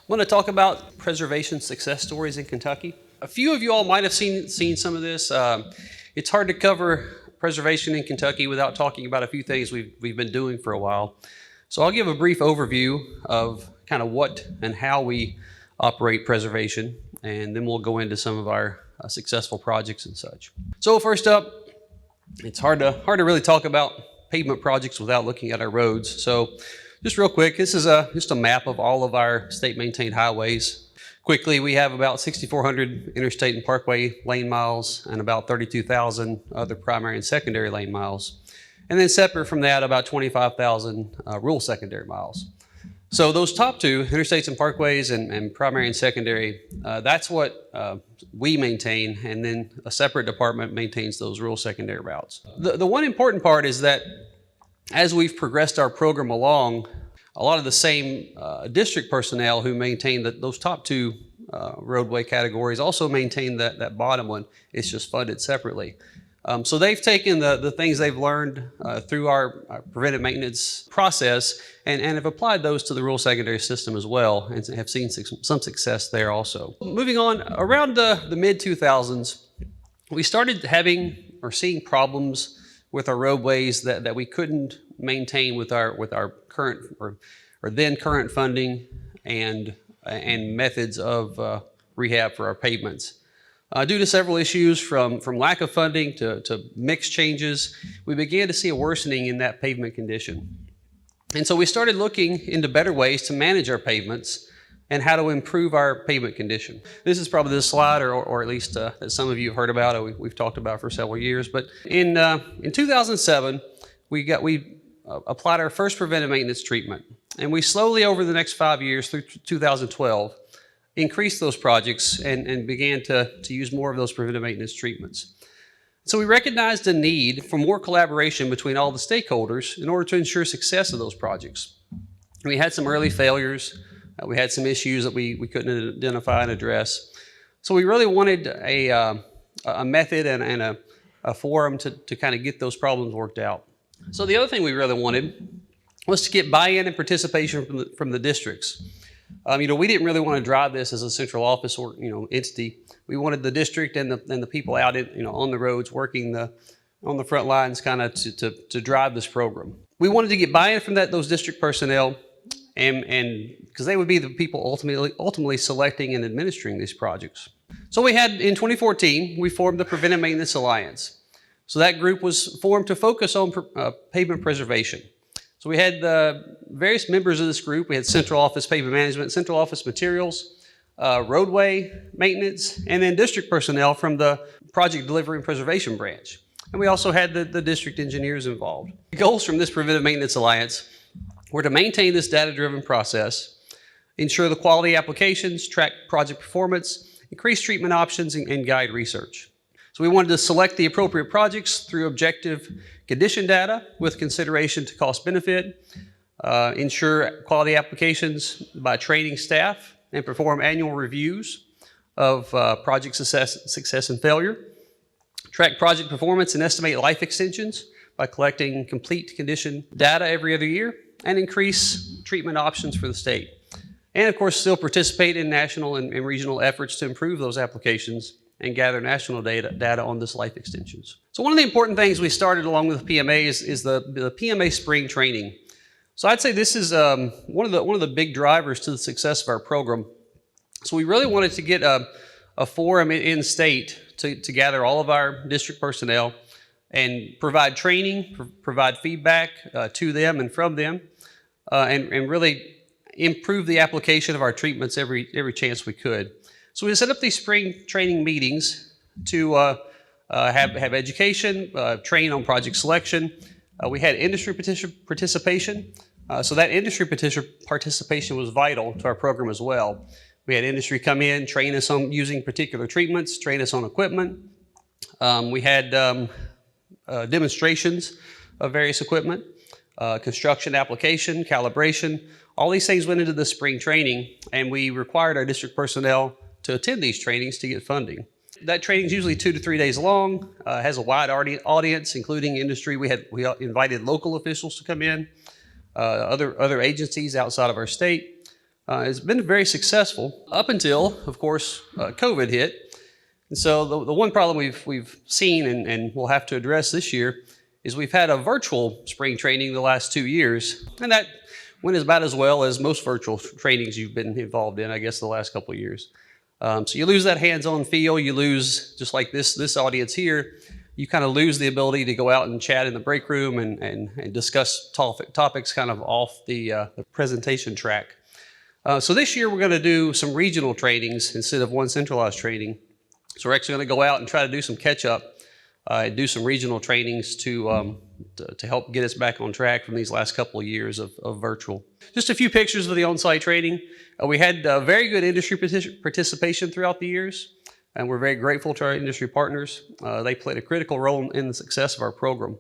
I'm going to talk about preservation success stories in Kentucky. A few of you all might have seen some of this. It's hard to cover preservation in Kentucky without talking about a few things we've been doing for a while. So I'll give a brief overview of kind of what and how we operate preservation, and then we'll go into some of our successful projects and such. So first up, it's hard to really talk about pavement projects without looking at our roads. So just real quick, this is just a map of all of our state maintained highways. Quickly, we have about 6,400 interstate and parkway lane miles and about 32,000 other primary and secondary lane miles. And then separate from that, about 25,000 rural secondary miles. So those top two, interstates and parkways and primary and secondary, that's what we maintain, and then a separate department maintains those rural secondary routes. The one important part is that as we've progressed our program along, a lot of the same district personnel who maintain those top two roadway categories also maintain that bottom one. It's just funded separately. So they've taken the things they've learned through our preventive maintenance process and have applied those to the rural secondary system as well, and have seen some success there also. Moving on, around the mid-2000s, we started having or seeing problems with our roadways that we couldn't maintain with our current or then current funding and methods of rehab for our pavements. Due to several issues from lack of funding to mix changes, we began to see a worsening in that pavement condition. And so we started looking into better ways to manage our pavements and how to improve our pavement condition. This is probably the slide, or at least that some of you have heard about, or we've talked about for several years. But in 2007, we applied our first preventive maintenance treatment. And we slowly, over the next 5 years through 2012, increased those projects and began to use more of those preventive maintenance treatments. So we recognized a need for more collaboration between all the stakeholders in order to ensure success of those projects. We had some early failures. We had some issues that we couldn't identify and address. So we really wanted a method and a forum to kind of get those problems worked out. So the other thing we really wanted was to get buy-in and participation from the districts. We didn't really want to drive this as a central office or entity. We wanted the district and the people out on the roads working on the front lines kind of to drive this program. We wanted to get buy-in from those district personnel, and because they would be the people ultimately selecting and administering these projects. So in 2014, we formed the Preventive Maintenance Alliance. So that group was formed to focus on pavement preservation. So we had the various members of this group. We had central office pavement management, central office materials, roadway maintenance, and then district personnel from the project delivery and preservation branch. And we also had the district engineers involved. The goals from this Preventive Maintenance Alliance were to maintain this data-driven process, ensure the quality applications, track project performance, increase treatment options, and guide research. So we wanted to select the appropriate projects through objective condition data with consideration to cost benefit, ensure quality applications by training staff, and perform annual reviews of project success and failure, track project performance and estimate life extensions by collecting complete condition data every other year, and increase treatment options for the state. And of course, still participate in national and regional efforts to improve those applications and gather national data on this life extensions. So one of the important things we started along with PMA is the PMA Spring Training. So I'd say this is one of the big drivers to the success of our program. So we really wanted to get a forum in state to gather all of our district personnel and provide training, provide feedback to them and from them, and really improve the application of our treatments every chance we could. So we set up these spring training meetings to have education, train on project selection. We had industry participation. So that industry participation was vital to our program as well. We had industry come in, train us on using particular treatments, train us on equipment. We had demonstrations of various equipment, construction application, calibration. All these things went into the spring training, and we required our district personnel to attend these trainings to get funding. That training is usually 2 to 3 days long, has a wide audience, including industry. We invited local officials to come in, other agencies outside of our state. It's been very successful up until, of course, COVID hit. And so the one problem we've seen and we'll have to address this year is we've had a virtual spring training the last 2 years, and that went about as well as most virtual trainings you've been involved in, I guess, the last couple of years. So you lose that hands-on feel. You lose, just like this audience here, you kind of lose the ability to go out and chat in the break room and discuss topics kind of off the presentation track. So this year we're going to do some regional trainings instead of one centralized training. So we're actually going to go out and try to do some catch-up and do some regional trainings to help get us back on track from these last couple of years of virtual. Just a few pictures of the on-site training. We had very good industry participation throughout the years, and we're very grateful to our industry partners. They played a critical role in the success of our program.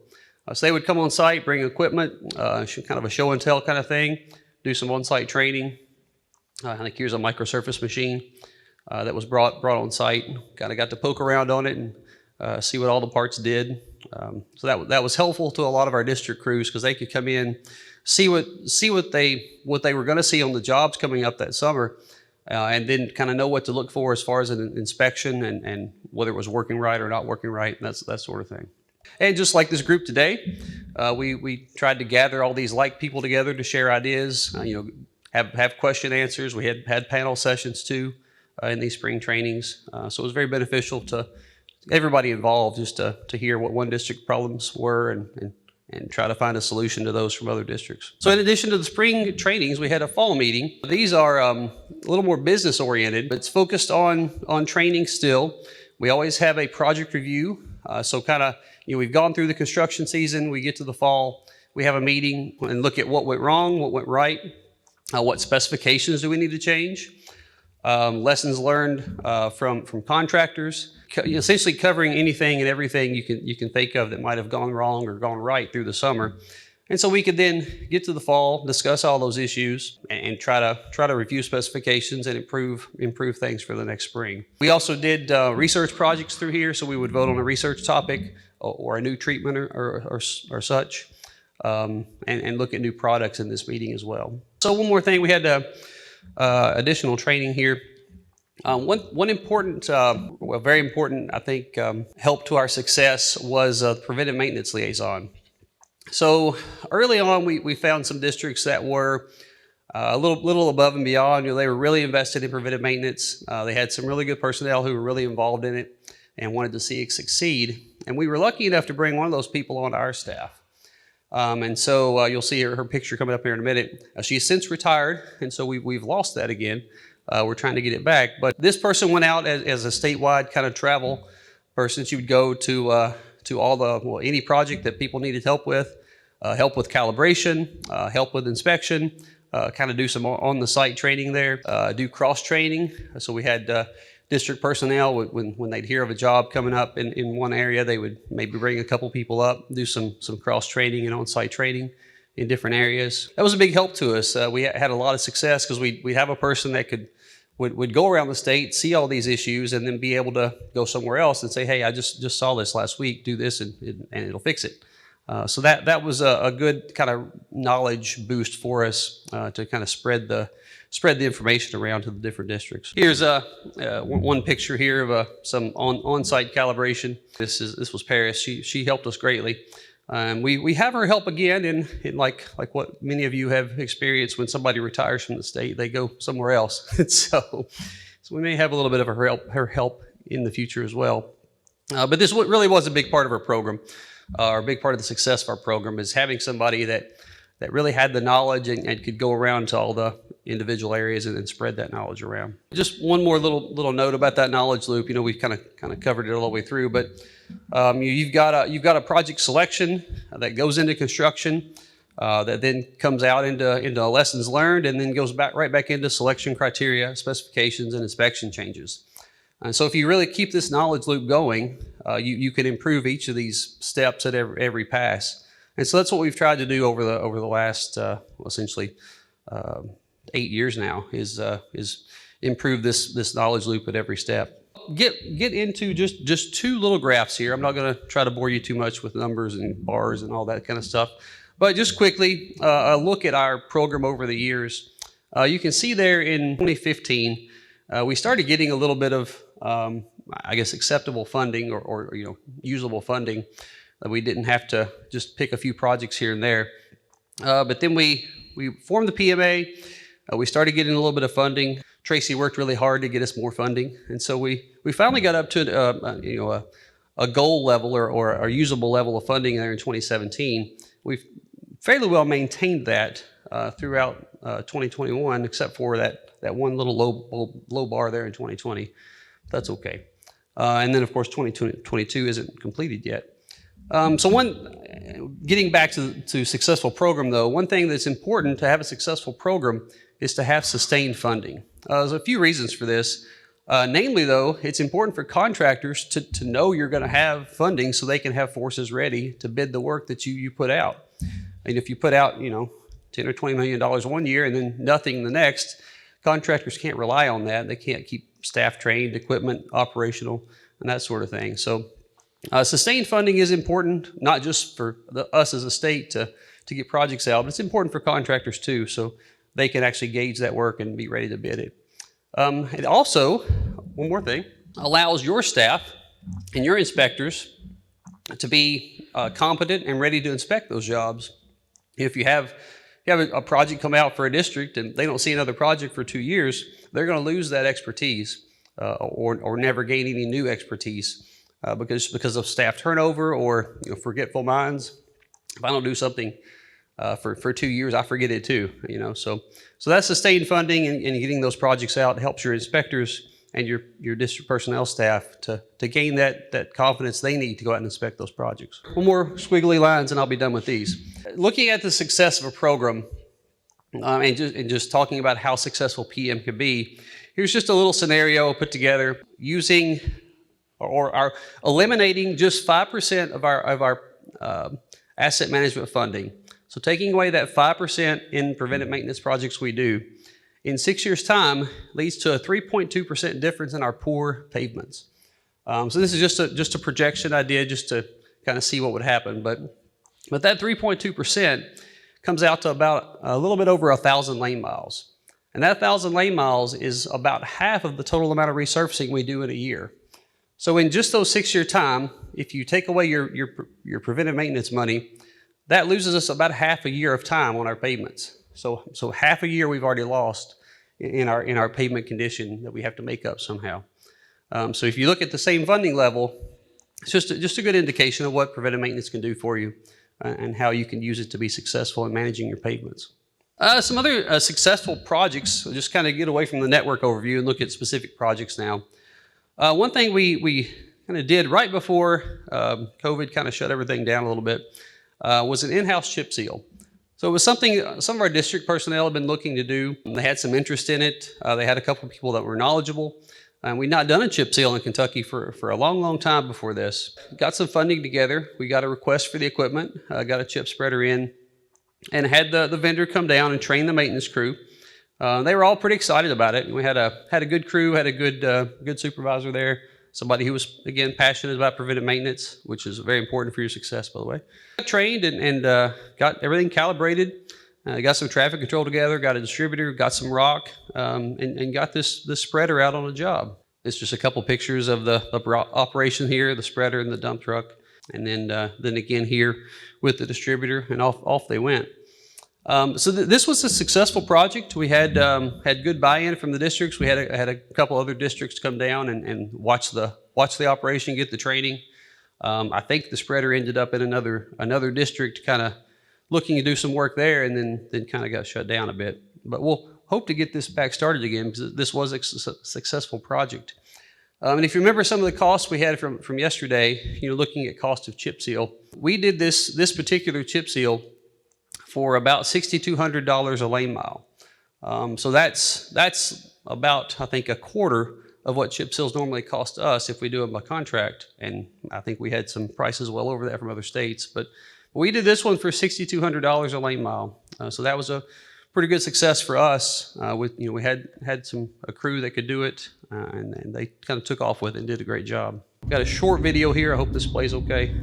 So they would come on site, bring equipment, kind of a show and tell kind of thing, do some on-site training. I think here's a microsurface machine that was brought on site. Kind of got to poke around on it and see what all the parts did. So that was helpful to a lot of our district crews because they could come in, see what they were going to see on the jobs coming up that summer, and then kind of know what to look for as far as an inspection and whether it was working right or not working right, and that sort of thing. And just like this group today, we tried to gather all these like people together to share ideas, have question answers. We had panel sessions too in these spring trainings. So it was very beneficial to everybody involved just to hear what one district problems were and try to find a solution to those from other districts. So in addition to the spring trainings, we had a fall meeting. These are a little more business oriented, but it's focused on training still. We always have a project review. So kind of, we've gone through the construction season, we get to the fall, we have a meeting and look at what went wrong, what went right, what specifications do we need to change, lessons learned from contractors, essentially covering anything and everything you can think of that might have gone wrong or gone right through the summer. And so we could then get to the fall, discuss all those issues, and try to review specifications and improve things for the next spring. We also did research projects through here, so we would vote on a research topic or a new treatment or such, and look at new products in this meeting as well. So one more thing, we had additional training here. One important, very important, I think, help to our success was the preventive maintenance liaison. So early on, we found some districts that were a little above and beyond. They were really invested in preventive maintenance. They had some really good personnel who were really involved in it and wanted to see it succeed. And we were lucky enough to bring one of those people onto our staff. And so you'll see her picture coming up here in a minute. She's since retired, and so we've lost that again. We're trying to get it back. But this person went out as a statewide kind of travel person. She would go to all any project that people needed help with calibration, help with inspection, kind of do some on-the-site training there, do cross-training. So we had district personnel, when they'd hear of a job coming up in one area, they would maybe bring a couple people up, do some cross-training and on-site training in different areas. That was a big help to us. We had a lot of success because we'd have a person that would go around the state, see all these issues, and then be able to go somewhere else and say, hey, I just saw this last week, do this and it'll fix it. So that was a good kind of knowledge boost for us to kind of spread the information around to the different districts. Here's one picture here of some on-site calibration. This was Paris. She helped us greatly. We have her help again in like what many of you have experienced when somebody retires from the state, they go somewhere else. so we may have a little bit of her help in the future as well. But this really was a big part of our program. Or a big part of the success of our program is having somebody that really had the knowledge and could go around to all the individual areas and then spread that knowledge around. Just one more little note about that knowledge loop. We've kind of covered it all the way through, but you've got a project selection that goes into construction that then comes out into lessons learned and then goes right back into selection criteria, specifications, and inspection changes. And so if you really keep this knowledge loop going, you can improve each of these steps at every pass. And so that's what we've tried to do over the last essentially 8 years now is improve this knowledge loop at every step. Get into just two little graphs here. I'm not going to try to bore you too much with numbers and bars and all that kind of stuff, but just quickly a look at our program over the years. You can see there in 2015, we started getting a little bit of, I guess, acceptable funding or usable funding. We didn't have to just pick a few projects here and there. But then we formed the PMA. We started getting a little bit of funding. Tracy worked really hard to get us more funding, and so we finally got up to a goal level or a usable level of funding there in 2017. We've fairly well maintained that throughout 2021, except for that one little low bar there in 2020. That's okay. And then of course 2022 isn't completed yet. Getting back to successful program though, one thing that's important to have a successful program is to have sustained funding. There's a few reasons for this. Namely though, it's important for contractors to know you're going to have funding so they can have forces ready to bid the work that you put out. And if you put out, $10 or $20 million one year and then nothing the next, contractors can't rely on that. They can't keep staff trained, equipment operational, and that sort of thing. So sustained funding is important, not just for us as a state to get projects out, but it's important for contractors too, so they can actually gauge that work and be ready to bid it. It also, one more thing, allows your staff and your inspectors to be competent and ready to inspect those jobs. If you have a project come out for a district and they don't see another project for 2 years, they're going to lose that expertise or never gain any new expertise because of staff turnover or forgetful minds. If I don't do something for 2 years, I forget it too. So that's sustained funding and getting those projects out helps your inspectors and your district personnel staff to gain that confidence they need to go out and inspect those projects. One more squiggly lines and I'll be done with these. Looking at the success of a program and just talking about how successful PM can be, here's just a little scenario put together using or eliminating just 5% of our asset management funding. So taking away that 5% in preventive maintenance projects we do, in 6 years' time, leads to a 3.2% difference in our poor pavements. So this is just a projection I did just to kind of see what would happen. But that 3.2% comes out to about a little bit over 1,000 lane miles. And that 1,000 lane miles is about half of the total amount of resurfacing we do in a year. So in just those 6 year time, if you take away your preventive maintenance money, that loses us about half a year of time on our pavements. So half a year we've already lost in our pavement condition that we have to make up somehow. So if you look at the same funding level, it's just a good indication of what preventive maintenance can do for you and how you can use it to be successful in managing your pavements. Some other successful projects, we'll just kind of get away from the network overview and look at specific projects now. One thing we kind of did right before COVID kind of shut everything down a little bit was an in-house chip seal. So it was something some of our district personnel had been looking to do. They had some interest in it. They had a couple of people that were knowledgeable. And we'd not done a chip seal in Kentucky for a long, long time before this. Got some funding together. We got a request for the equipment, got a chip spreader in, and had the vendor come down and train the maintenance crew. They were all pretty excited about it. We had a good crew, had a good supervisor there. Somebody who was, again, passionate about preventive maintenance, which is very important for your success, by the way. Got trained and got everything calibrated, got some traffic control together, got a distributor, got some rock, and got this spreader out on a job. It's just a couple pictures of the operation here, the spreader and the dump truck, and then again here with the distributor, and off they went. So this was a successful project. We had good buy-in from the districts. We had a couple other districts come down and watch the operation, get the training. I think the spreader ended up in another district, kind of looking to do some work there, and then kind of got shut down a bit. But we'll hope to get this back started again because this was a successful project. And if you remember some of the costs we had from yesterday, looking at cost of chip seal, we did this particular chip seal for about $6,200 a lane mile. So that's about, I think, a quarter of what chip seals normally cost us if we do them by contract. And I think we had some prices well over that from other states. But we did this one for $6,200 a lane mile. So that was a pretty good success for us. We had a crew that could do it, and they kind of took off with it and did a great job. Got a short video here. I hope this plays okay.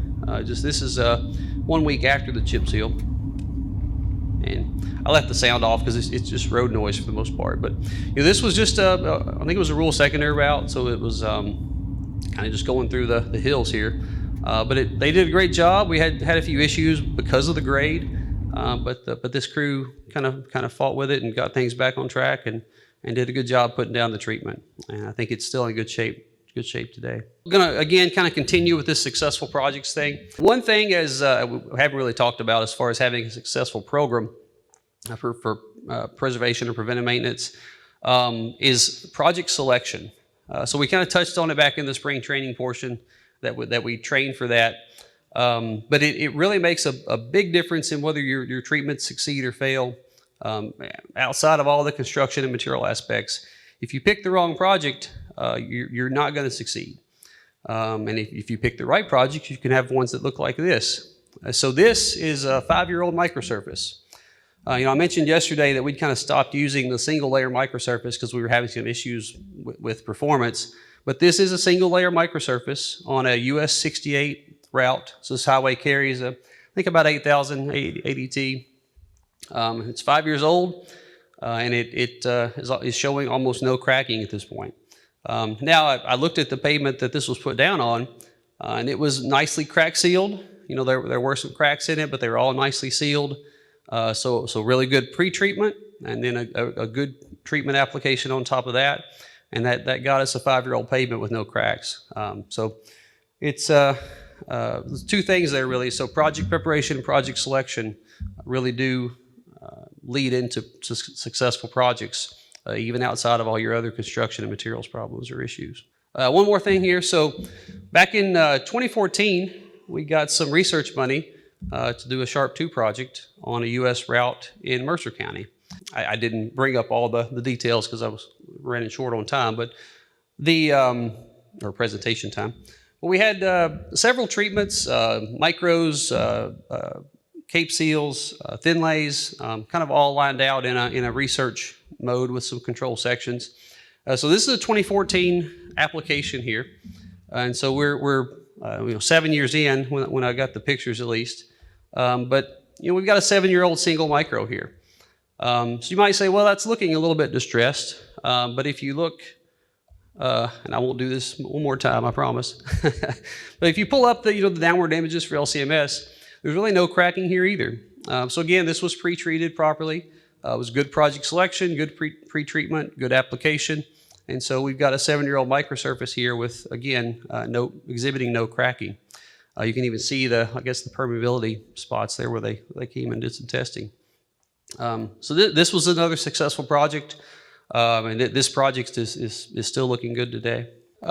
This is 1 week after the chip seal. And I left the sound off because it's just road noise for the most part. But this was just, I think it was a rural secondary route, so it was kind of just going through the hills here. But they did a great job. We had a few issues because of the grade, but this crew kind of fought with it and got things back on track and did a good job putting down the treatment. And I think it's still in good shape today. I'm gonna again kind of continue with this successful projects thing. One thing we haven't really talked about as far as having a successful program for preservation and preventive maintenance is project selection. So we kind of touched on it back in the spring training portion that we trained for that. But it really makes a big difference in whether your treatments succeed or fail. Outside of all the construction and material aspects, if you pick the wrong project, you're not going to succeed. And if you pick the right project, you can have ones that look like this. So this is a 5-year-old microsurface. I mentioned yesterday that we'd kind of stopped using the single layer microsurface because we were having some issues with performance. But this is a single layer microsurface on a US 68 route. So this highway carries I think about 8,000 ADT. It's 5 years old, and it is showing almost no cracking at this point. Now I looked at the pavement that this was put down on, and it was nicely crack sealed. There were some cracks in it, but they were all nicely sealed. So really good pre-treatment, and then a good treatment application on top of that, and that got us a 5-year-old pavement with no cracks. So it's two things there really. So project preparation and project selection really do lead into successful projects, even outside of all your other construction and materials problems or issues. One more thing here. So back in 2014, we got some research money to do a Sharp 2 project on a U.S. route in Mercer County. I didn't bring up all the details because I was running short on time, but or presentation time. Well, we had several treatments, micros, cape seals, thin lays, kind of all lined out in a research mode with some control sections. So this is a 2014 application here, and so we're 7 years in when I got the pictures at least. But we've got a 7-year-old single micro here. So you might say, well, that's looking a little bit distressed. But if you look, and I won't do this one more time, I promise. But if you pull up the downward images for LCMS, there's really no cracking here either. So again, this was pre-treated properly. It was good project selection, good pre-treatment, good application. And so we've got a 7-year-old microsurface here with, again, exhibiting no cracking. You can even see the permeability spots there where they came and did some testing. So this was another successful project, and this project is still looking good today.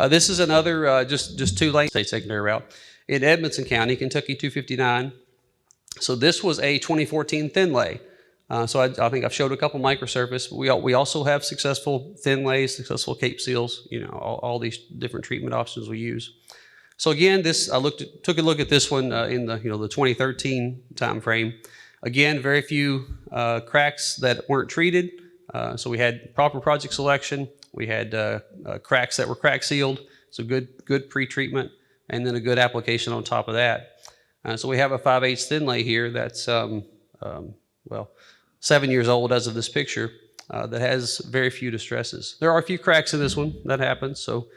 This is another just 2-lane state secondary route in Edmonson County, Kentucky 259. So this was a 2014 thin lay. So I think I've showed a couple microsurface. We also have successful thin lays, successful cape seals. All these different treatment options we use. So again, took a look at this one in the 2013 time frame. Again, very few cracks that weren't treated. So we had proper project selection. We had cracks that were crack sealed. So good pre-treatment, and then a good application on top of that. So we have a 5/8 thin lay here that's 7 years old as of this picture that has very few distresses. There are a few cracks in this one that happens. So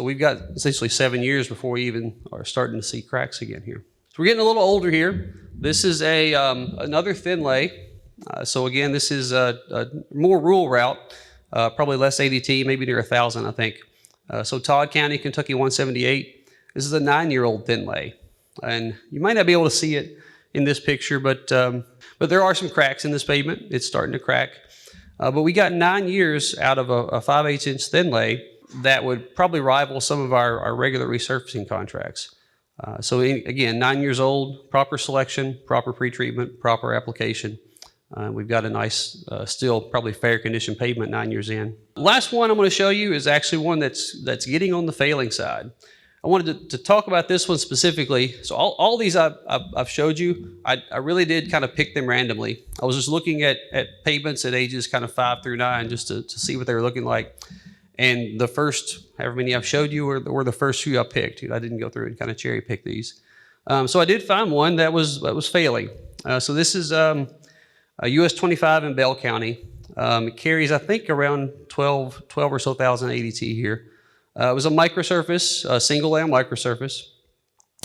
we've got essentially 7 years before we even are starting to see cracks again here. So we're getting a little older here. This is another thin lay. So again, this is a more rural route, probably less ADT, maybe near 1,000, I think. So Todd County, Kentucky 178. This is a 9-year-old thin lay. And you might not be able to see it in this picture, but there are some cracks in this pavement. It's starting to crack. But we got 9 years out of a 5/8 inch thin lay that would probably rival some of our regular resurfacing contracts. So again, 9 years old, proper selection, proper pre-treatment, proper application. We've got a nice, still probably fair condition pavement 9 years in. Last one I'm going to show you is actually one that's getting on the failing side. I wanted to talk about this one specifically. So all these I've showed you, I really did kind of pick them randomly. I was just looking at pavements at ages kind of 5 through 9 just to see what they were looking like. And the first, however many I've showed you, were the first few I picked. I didn't go through and kind of cherry pick these. So I did find one that was failing. So this is US 25 in Bell County. It carries, I think, around 12 or so thousand ADT here. It was a microsurface, a single layer microsurface,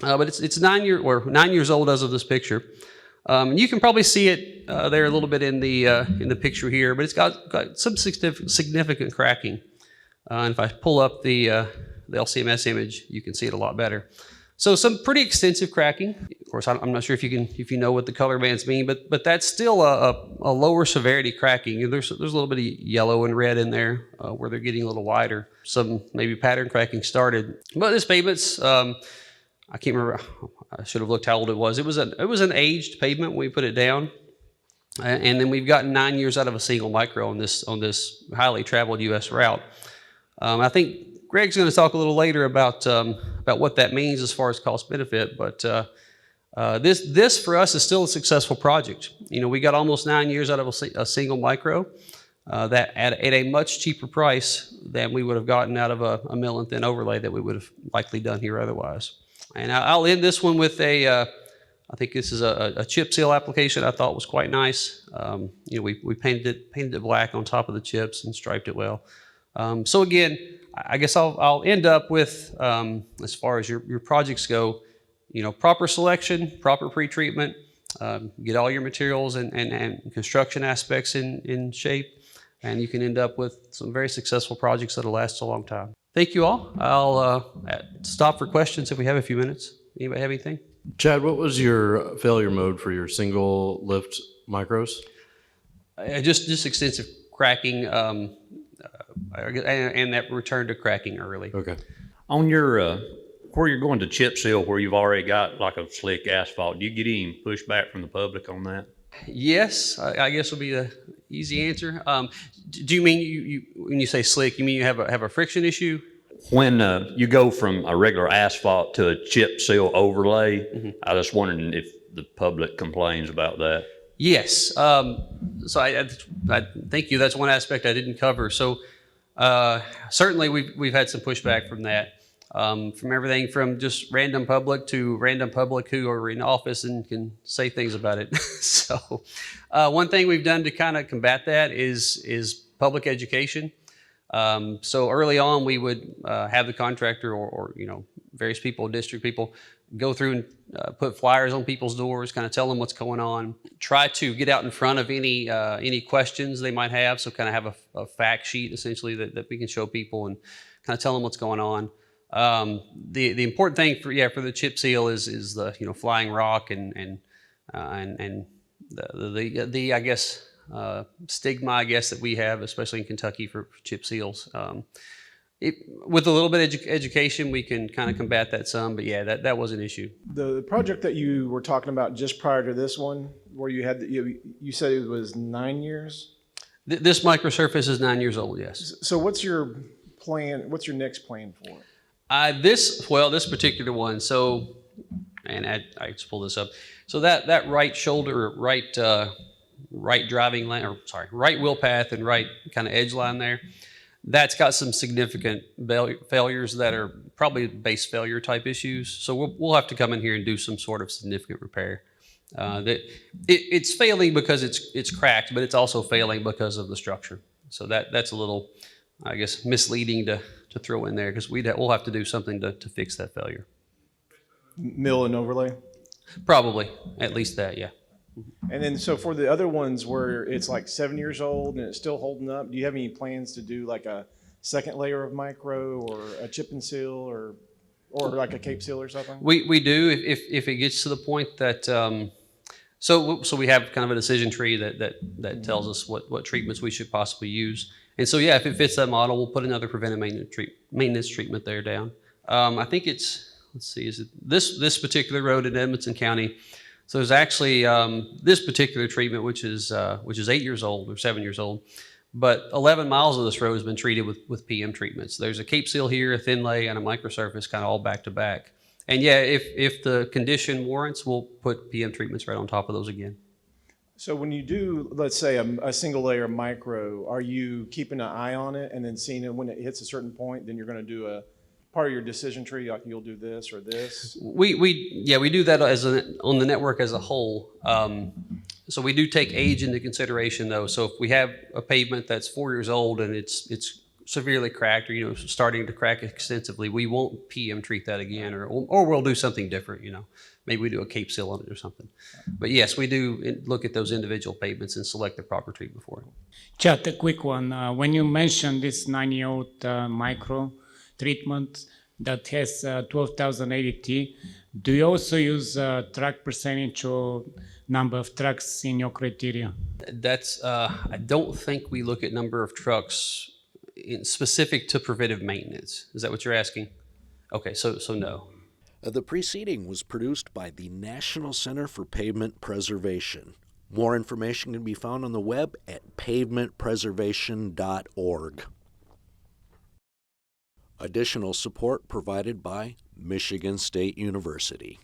but it's 9 years old as of this picture. And you can probably see it there a little bit in the picture here, but it's got some significant cracking. And if I pull up the LCMS image, you can see it a lot better. So some pretty extensive cracking. Of course, I'm not sure if you know what the color bands mean, but that's still a lower severity cracking. There's a little bit of yellow and red in there where they're getting a little wider. Some maybe pattern cracking started, but this pavement's I can't remember. I should have looked how old it was. It was an aged pavement when we put it down, and then we've gotten 9 years out of a single micro on this highly traveled U.S. route. I think Greg's going to talk a little later about what that means as far as cost benefit, but this for us is still a successful project. You know, we got almost 9 years out of a single micro that at a much cheaper price than we would have gotten out of a mill and thin overlay that we would have likely done here otherwise. And I'll end this one with I think this is a chip seal application I thought was quite nice. You know, we painted it black on top of the chips and striped it well. So again, I guess I'll end up with, as far as your projects go, you know, proper selection, proper pre-treatment, get all your materials and construction aspects in shape, and you can end up with some very successful projects that'll last a long time. Thank you all. I'll stop for questions if we have a few minutes. Anybody have anything? Chad, what was your failure mode for your single lift micros? Just extensive cracking, and that return to cracking early. Okay. On your where you're going to chip seal, where you've already got like a slick asphalt, do you get any pushback from the public on that? Yes, I guess will be the easy answer. Do you mean you when you say slick, you mean you have a friction issue? When you go from a regular asphalt to a chip seal overlay, I was wondering if the public complains about that. Yes. So I thank you. That's one aspect I didn't cover. So certainly we've had some pushback from that. From everything from just random public to random public who are in office and can say things about it. So one thing we've done to kind of combat that is public education. So early on we would have the contractor or you know, various people, district people, go through and put flyers on people's doors, kind of tell them what's going on, try to get out in front of any questions they might have. So kind of have a fact sheet essentially that we can show people and kind of tell them what's going on. The important thing for the chip seal is the, you know, flying rock and the I guess stigma I guess that we have, especially in Kentucky, for chip seals. With a little bit of education, we can kind of combat that some, but yeah, that was an issue. The project that you were talking about just prior to this one, where you had you said it was 9 years. This microsurface is 9 years old. Yes. So what's your plan? What's your next plan for it? This particular one. So, and I just pull this up. So that right shoulder, right driving lane, or sorry, right wheel path and right kind of edge line there, that's got some significant failures that are probably base failure type issues. So we'll have to come in here and do some sort of significant repair. It's failing because it's cracked, but it's also failing because of the structure. So that's a little, I guess, misleading to throw in there, because we'll have to do something to fix that failure. Mill and overlay? Probably, at least that, yeah. And then so for the other ones where it's like 7 years old and it's still holding up, do you have any plans to do like a second layer of micro or a chip and seal or like a cape seal or something? We do if it gets to the point that so we have kind of a decision tree that tells us what treatments we should possibly use. And so yeah, if it fits that model, we'll put another preventive maintenance treatment there down. I think it's, let's see, is it this particular road in Edmonson County? So there's actually this particular treatment, which is 8 years old or 7 years old, but 11 miles of this road has been treated with PM treatments. There's a cape seal here, a thin lay, and a microsurface, kind of all back to back. And yeah, if the condition warrants, we'll put PM treatments right on top of those again. So when you do, let's say, a single layer micro, are you keeping an eye on it and then seeing it when it hits a certain point, then you're going to do a part of your decision tree, like you'll do this or this? We do that on the network as a whole. So we do take age into consideration, though. So if we have a pavement that's 4 years old and it's severely cracked, or starting to crack extensively, we won't PM treat that again, or we'll do something different. Maybe we do a cape seal on it or something. But yes, we do look at those individual pavements and select the proper treatment for it. Chad, a quick one. When you mentioned this 9-year-old micro treatment that has 12,000 ADT, do you also use track percentage or number of trucks in your criteria? That's I don't think we look at number of trucks specific to preventive maintenance. Is that what you're asking? Okay, so no. The preceding was produced by the National Center for Pavement Preservation. More information can be found on the web at pavementpreservation.org. Additional support provided by Michigan State University.